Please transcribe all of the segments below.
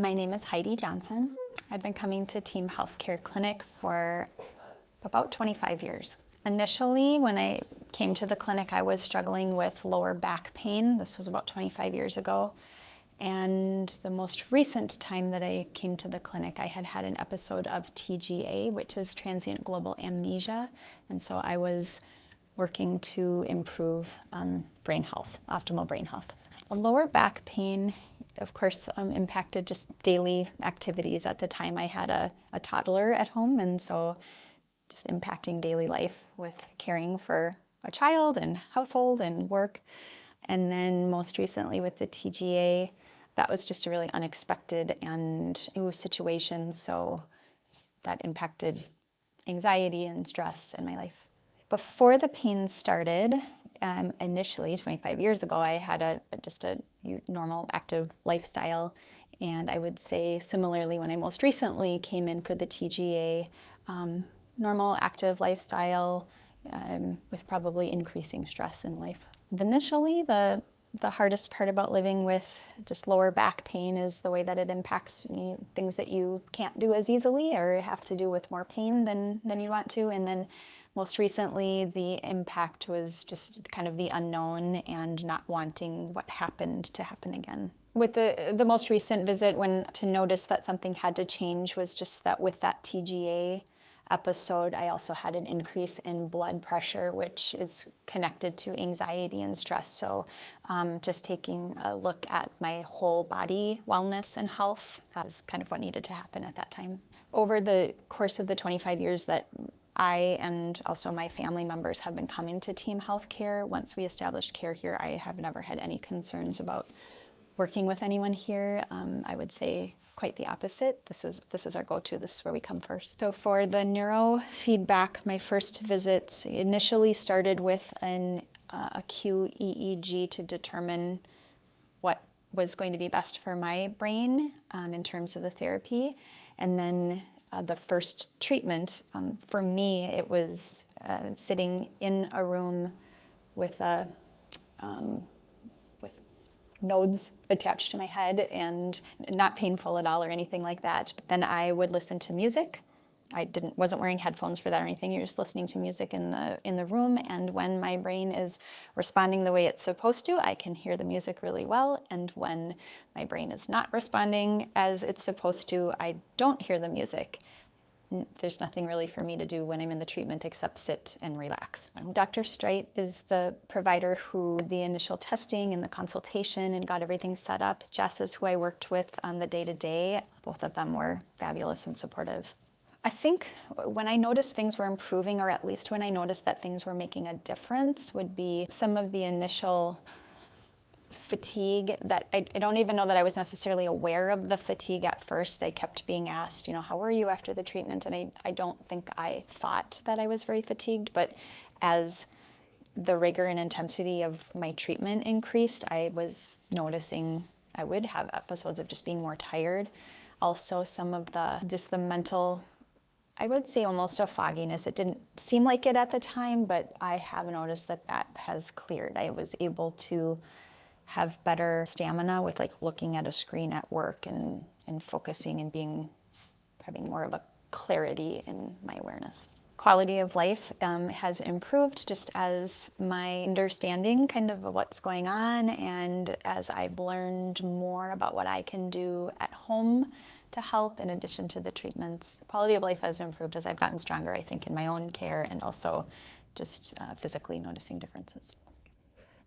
My name is Heidi Johnson. I've been coming to Team Healthcare Clinic for about 25 years. Initially, when I came to the clinic, I was struggling with lower back pain. This was about 25 years ago. And the most recent time that I came to the clinic, I had had an episode of TGA, which is transient global amnesia. And so I was working to improve brain health, optimal brain health. Lower back pain, of course, impacted just daily activities. At the time, I had a toddler at home, and so just impacting daily life with caring for a child and household and work. And then most recently with the TGA, that was just a really unexpected and new situation, so that impacted anxiety and stress in my life. Before the pain started, initially 25 years ago, I had just a normal active lifestyle, and I would say similarly when I most recently came in for the TGA, normal active lifestyle with probably increasing stress in life. Initially, the hardest part about living with just lower back pain is the way that it impacts things that you can't do as easily or have to do with more pain than you want to. And then most recently, the impact was just kind of the unknown and not wanting what happened to happen again. With the most recent visit, when to notice that something had to change was just that with that TGA episode, I also had an increase in blood pressure, which is connected to anxiety and stress. So just taking a look at my whole body wellness and health, that was kind of what needed to happen at that time. Over the course of the 25 years that I and also my family members have been coming to Team Healthcare, once we established care here, I have never had any concerns about working with anyone here. I would say quite the opposite. This is our go-to. This is where we come first. So for the neurofeedback, my first visit initially started with a QEEG to determine what was going to be best for my brain in terms of the therapy. And then the first treatment, for me, it was sitting in a room with nodes attached to my head and not painful at all or anything like that. But then I would listen to music. I wasn't wearing headphones for that or anything. You're just listening to music in the room, and when my brain is responding the way it's supposed to, I can hear the music really well. And when my brain is not responding as it's supposed to, I don't hear the music. There's nothing really for me to do when I'm in the treatment except sit and relax. Dr. Streit is the provider who the initial testing and the consultation and got everything set up. Jess is who I worked with on the day-to-day. Both of them were fabulous and supportive. I think when I noticed things were improving, or at least when I noticed that things were making a difference, would be some of the initial fatigue that I don't even know that I was necessarily aware of the fatigue at first. I kept being asked, how were you after the treatment? And I don't think I thought that I was very fatigued, but as the rigor and intensity of my treatment increased, I was noticing I would have episodes of just being more tired. Also, some of the mental, I would say almost a fogginess. It didn't seem like it at the time, but I have noticed that has cleared. I was able to have better stamina with looking at a screen at work and focusing and having more of a clarity in my awareness. Quality of life has improved just as my understanding kind of what's going on, and as I've learned more about what I can do at home to help in addition to the treatments. Quality of life has improved as I've gotten stronger, I think, in my own care and also just physically noticing differences.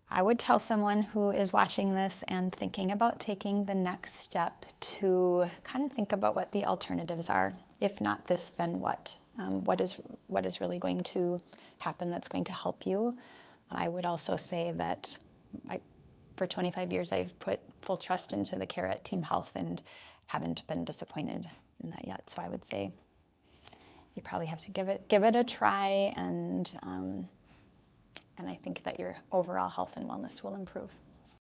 I would tell someone who is watching this and thinking about taking the next step to kind of think about what the alternatives are. If not this, then what? What is really going to happen that's going to help you? I would also say that for 25 years, I've put full trust into the care at Team Health and haven't been disappointed in that yet. So I would say you probably have to give it a try, and I think that your overall health and wellness will improve.